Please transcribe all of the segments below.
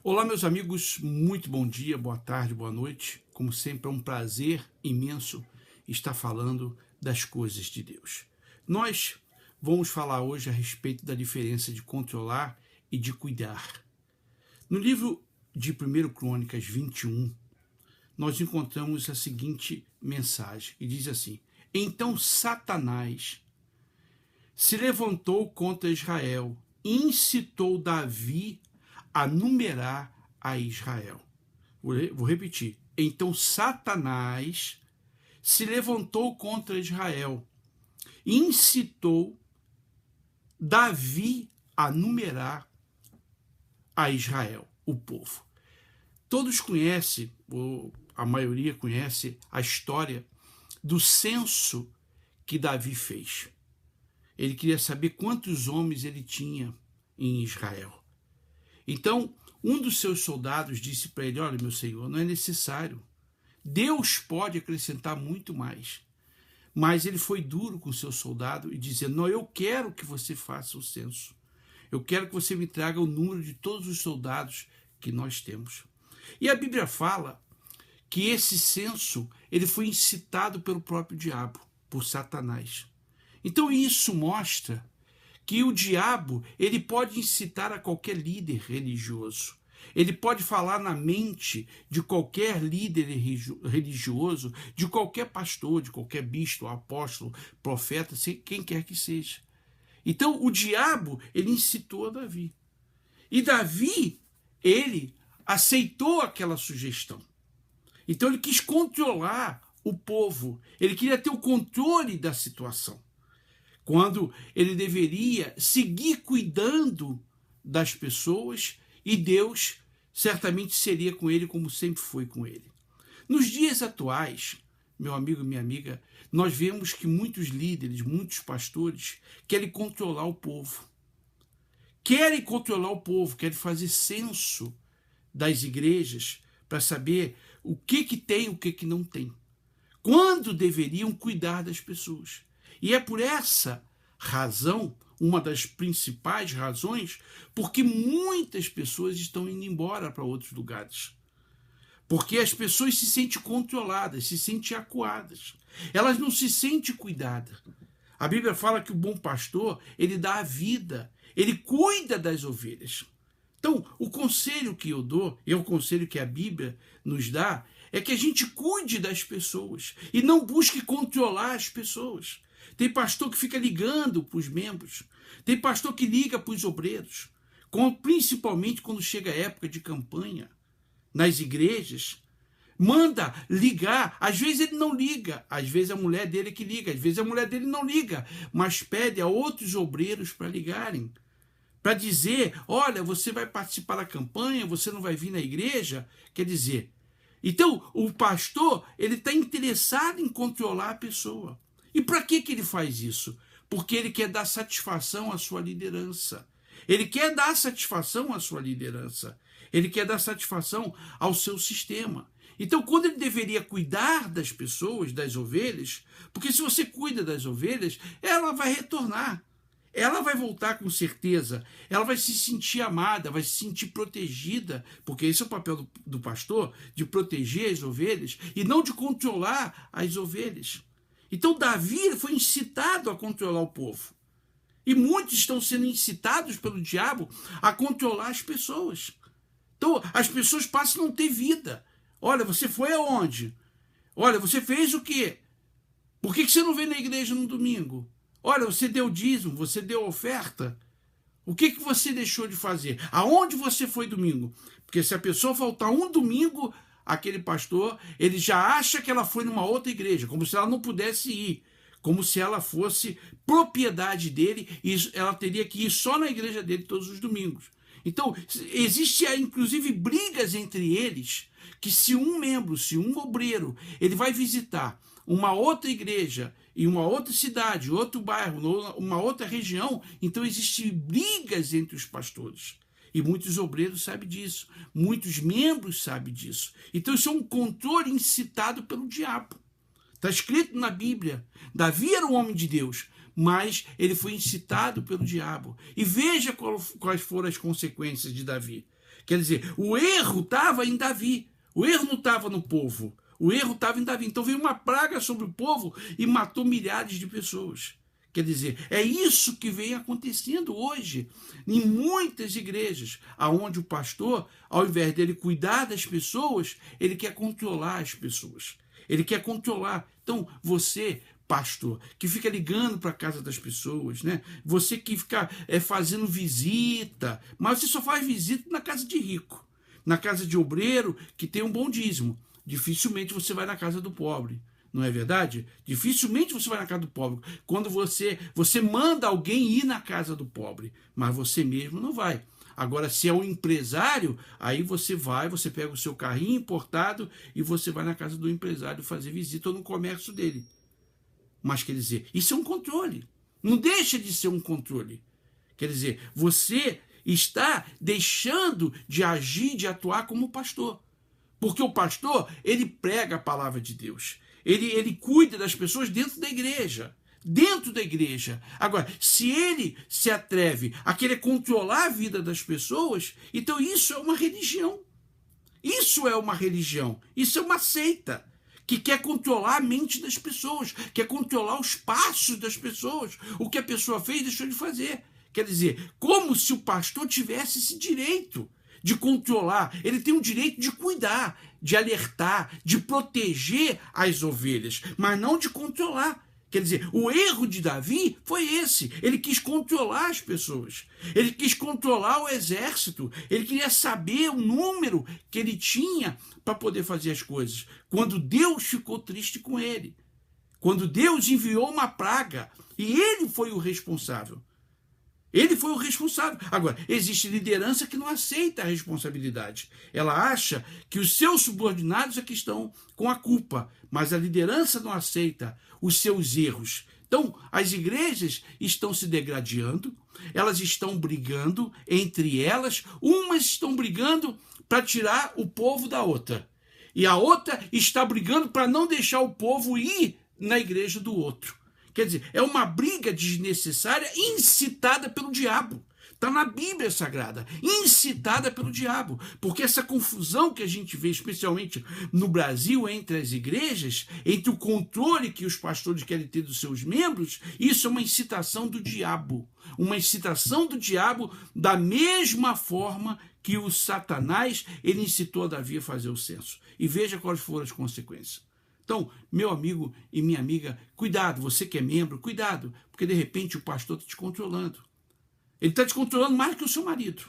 Olá, meus amigos, muito bom dia, boa tarde, boa noite. Como sempre, é um prazer imenso estar falando das coisas de Deus. Nós vamos falar hoje a respeito da diferença de controlar e de cuidar. No livro de 1 Crônicas 21, nós encontramos a seguinte mensagem, que diz assim: Então Satanás se levantou contra Israel e incitou Davi a numerar a Israel. Vou repetir. Então Satanás se levantou contra Israel e incitou Davi a numerar a Israel, o povo. Todos conhecem, ou a maioria conhece, a história do censo que Davi fez. Ele queria saber quantos homens ele tinha em Israel. Então, um dos seus soldados disse para ele: olha, meu senhor, não é necessário. Deus pode acrescentar muito mais. Mas ele foi duro com o seu soldado e dizendo: não, eu quero que você faça o censo. Eu quero que você me traga o número de todos os soldados que nós temos. E a Bíblia fala que esse censo ele foi incitado pelo próprio diabo, por Satanás. Então isso mostra que o diabo ele pode incitar a qualquer líder religioso. Ele pode falar na mente de qualquer líder religioso, de qualquer pastor, de qualquer bispo, apóstolo, profeta, quem quer que seja. Então o diabo ele incitou a Davi. E Davi, ele aceitou aquela sugestão. Então ele quis controlar o povo. Ele queria ter o controle da situação, quando ele deveria seguir cuidando das pessoas e Deus certamente seria com ele como sempre foi com ele. Nos dias atuais, meu amigo e minha amiga, nós vemos que muitos líderes, muitos pastores querem controlar o povo. Querem controlar o povo, querem fazer censo das igrejas para saber o que tem e o que não tem, quando deveriam cuidar das pessoas. E é por essa razão, uma das principais razões, porque muitas pessoas estão indo embora para outros lugares. Porque as pessoas se sentem controladas, se sentem acuadas. Elas não se sentem cuidadas. A Bíblia fala que o bom pastor, ele dá a vida, ele cuida das ovelhas. Então, o conselho que eu dou, e é o conselho que a Bíblia nos dá, é que a gente cuide das pessoas e não busque controlar as pessoas. Tem pastor que fica ligando para os membros. Tem pastor que liga para os obreiros. Principalmente quando chega a época de campanha nas igrejas. Manda ligar. Às vezes ele não liga. Às vezes a mulher dele que liga. Às vezes a mulher dele não liga. Mas pede a outros obreiros para ligarem. Para dizer: olha, você vai participar da campanha, você não vai vir na igreja. Quer dizer, então o pastor ele está interessado em controlar a pessoa. E para que ele faz isso? Porque ele quer dar satisfação à sua liderança. Ele quer dar satisfação à sua liderança. Ele quer dar satisfação ao seu sistema. Então, quando ele deveria cuidar das pessoas, das ovelhas, porque se você cuida das ovelhas, ela vai retornar. Ela vai voltar com certeza. Ela vai se sentir amada, vai se sentir protegida, porque esse é o papel do pastor, de proteger as ovelhas e não de controlar as ovelhas. Então Davi foi incitado a controlar o povo. E muitos estão sendo incitados pelo diabo a controlar as pessoas. Então as pessoas passam a não ter vida. Olha, você foi aonde? Olha, você fez o quê? Por que você não veio na igreja no domingo? Olha, você deu dízimo, você deu oferta. O que você deixou de fazer? Aonde você foi domingo? Porque se a pessoa faltar um domingo, aquele pastor, ele já acha que ela foi numa outra igreja, como se ela não pudesse ir, como se ela fosse propriedade dele e ela teria que ir só na igreja dele todos os domingos. Então, existe inclusive brigas entre eles, que se um membro, se um obreiro, ele vai visitar uma outra igreja em uma outra cidade, outro bairro, uma outra região, então existem brigas entre os pastores. E muitos obreiros sabem disso, muitos membros sabem disso. Então isso é um controle incitado pelo diabo. Está escrito na Bíblia, Davi era um homem de Deus, mas ele foi incitado pelo diabo. E veja quais foram as consequências de Davi. Quer dizer, o erro estava em Davi, o erro não estava no povo, o erro estava em Davi. Então veio uma praga sobre o povo e matou milhares de pessoas. Quer dizer, é isso que vem acontecendo hoje em muitas igrejas, aonde o pastor, ao invés dele cuidar das pessoas, ele quer controlar as pessoas. Ele quer controlar. Então, você, pastor, que fica ligando para a casa das pessoas, né? Você que fica fazendo visita, mas você só faz visita na casa de rico, na casa de obreiro que tem um bom dízimo. Dificilmente você vai na casa do pobre. Não é verdade? Dificilmente você vai na casa do pobre. Quando você manda alguém ir na casa do pobre, mas você mesmo não vai. Agora, se é um empresário, aí você vai, você pega o seu carrinho importado e você vai na casa do empresário fazer visita ou no comércio dele. Mas, quer dizer, isso é um controle. Não deixa de ser um controle. Quer dizer, você está deixando de agir, de atuar como pastor. Porque o pastor, ele prega a palavra de Deus. Ele cuida das pessoas dentro da igreja. Dentro da igreja. Agora, se ele se atreve a querer controlar a vida das pessoas, então isso é uma religião. Isso é uma religião. Isso é uma seita que quer controlar a mente das pessoas, quer controlar os passos das pessoas. O que a pessoa fez, deixou de fazer. Quer dizer, como se o pastor tivesse esse direito de controlar. Ele tem o direito de cuidar, de alertar, de proteger as ovelhas, mas não de controlar. Quer dizer, o erro de Davi foi esse. Ele quis controlar as pessoas. Ele quis controlar o exército. Ele queria saber o número que ele tinha para poder fazer as coisas. Quando Deus ficou triste com ele. Quando Deus enviou uma praga. E ele foi o responsável. Ele foi o responsável. Agora, existe liderança que não aceita a responsabilidade. Ela acha que os seus subordinados é que estão com a culpa, mas a liderança não aceita os seus erros. Então, as igrejas estão se degradando, elas estão brigando entre elas, umas estão brigando para tirar o povo da outra, e a outra está brigando para não deixar o povo ir na igreja do outro. Quer dizer, é uma briga desnecessária incitada pelo diabo. Está na Bíblia Sagrada, incitada pelo diabo. Porque essa confusão que a gente vê, especialmente no Brasil, entre as igrejas, entre o controle que os pastores querem ter dos seus membros, isso é uma incitação do diabo. Uma incitação do diabo da mesma forma que o Satanás ele incitou a Davi a fazer o censo. E veja quais foram as consequências. Então, meu amigo e minha amiga, cuidado, você que é membro, cuidado, porque de repente o pastor está te controlando. Ele está te controlando mais do que o seu marido.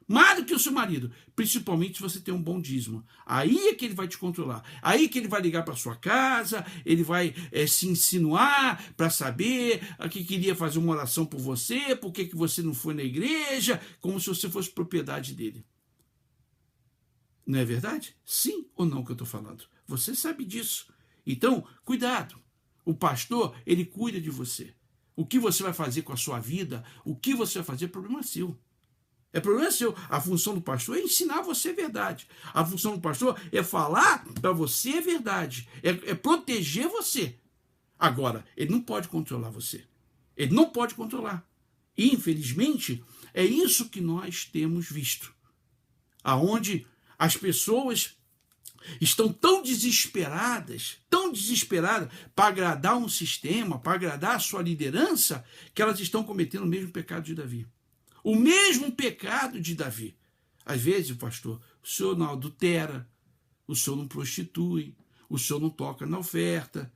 Mais do que o seu marido. Principalmente se você tem um bom dízimo. Aí é que ele vai te controlar. Aí que ele vai ligar para sua casa, ele vai se insinuar para saber que queria fazer uma oração por você, por que você não foi na igreja, como se você fosse propriedade dele. Não é verdade? Sim ou não que eu estou falando? Você sabe disso. Então, cuidado. O pastor, ele cuida de você. O que você vai fazer com a sua vida, o que você vai fazer, é problema seu. É problema seu. A função do pastor é ensinar você a verdade. A função do pastor é falar para você a verdade. É proteger você. Agora, ele não pode controlar você. Ele não pode controlar. E, infelizmente, é isso que nós temos visto. Aonde as pessoas estão tão desesperadas para agradar um sistema, para agradar a sua liderança, que elas estão cometendo o mesmo pecado de Davi. O mesmo pecado de Davi. Às vezes, pastor, o senhor não adultera, o senhor não prostitui, o senhor não toca na oferta,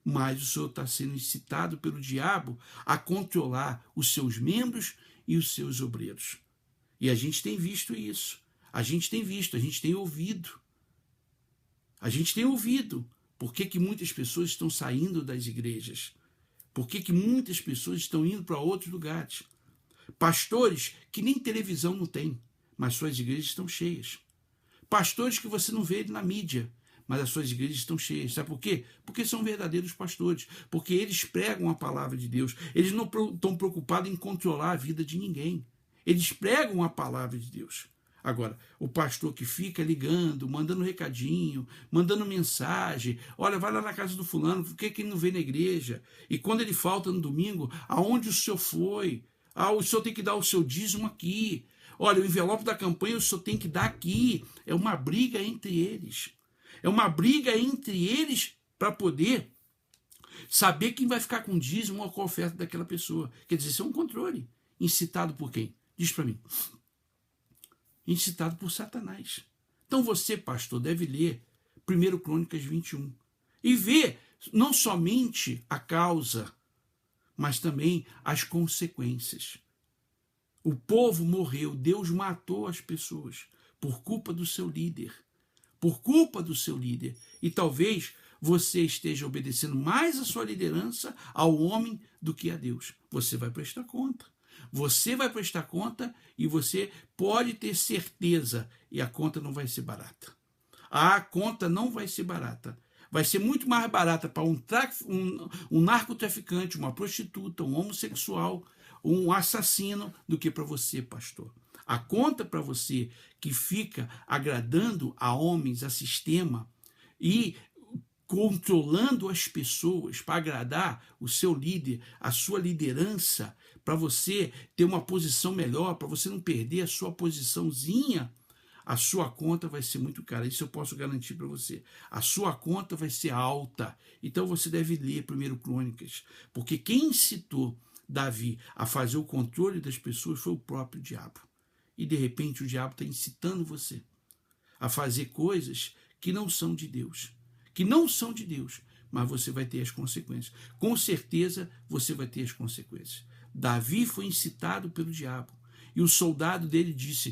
mas o senhor está sendo incitado pelo diabo a controlar os seus membros e os seus obreiros. E a gente tem visto isso. A gente tem visto, a gente tem ouvido. A gente tem ouvido por que muitas pessoas estão saindo das igrejas. Por que muitas pessoas estão indo para outros lugares. Pastores que nem televisão não têm, mas suas igrejas estão cheias. Pastores que você não vê na mídia, mas as suas igrejas estão cheias. Sabe por quê? Porque são verdadeiros pastores. Porque eles pregam a palavra de Deus. Eles não estão preocupados em controlar a vida de ninguém. Eles pregam a palavra de Deus. Agora, o pastor que fica ligando, mandando recadinho, mandando mensagem, olha, vai lá na casa do fulano, por que ele não vem na igreja? E quando ele falta no domingo, aonde o senhor foi? O senhor tem que dar o seu dízimo aqui. Olha, o envelope da campanha eu só tenho que dar aqui. É uma briga entre eles. É uma briga entre eles para poder saber quem vai ficar com o dízimo ou com a oferta daquela pessoa. Quer dizer, isso é um controle. Incitado por quem? Diz para mim. Incitado por Satanás. Então você, pastor, deve ler 1 Crônicas 21 e ver não somente a causa, mas também as consequências. O povo morreu, Deus matou as pessoas por culpa do seu líder. Por culpa do seu líder. E talvez você esteja obedecendo mais a sua liderança ao homem do que a Deus. Você vai prestar conta. Você vai prestar conta e você pode ter certeza, e a conta não vai ser barata. A conta não vai ser barata. Vai ser muito mais barata para um narcotraficante, uma prostituta, um homossexual, um assassino, do que para você, pastor. A conta para você que fica agradando a homens, a sistema, e controlando as pessoas para agradar o seu líder, a sua liderança, para você ter uma posição melhor, para você não perder a sua posiçãozinha, a sua conta vai ser muito cara. Isso eu posso garantir para você. A sua conta vai ser alta. Então você deve ler 1 Crônicas, porque quem incitou Davi a fazer o controle das pessoas foi o próprio diabo. E de repente o diabo está incitando você a fazer coisas que não são de Deus. Que não são de Deus, mas você vai ter as consequências. Com certeza você vai ter as consequências. Davi foi incitado pelo diabo. E o soldado dele disse: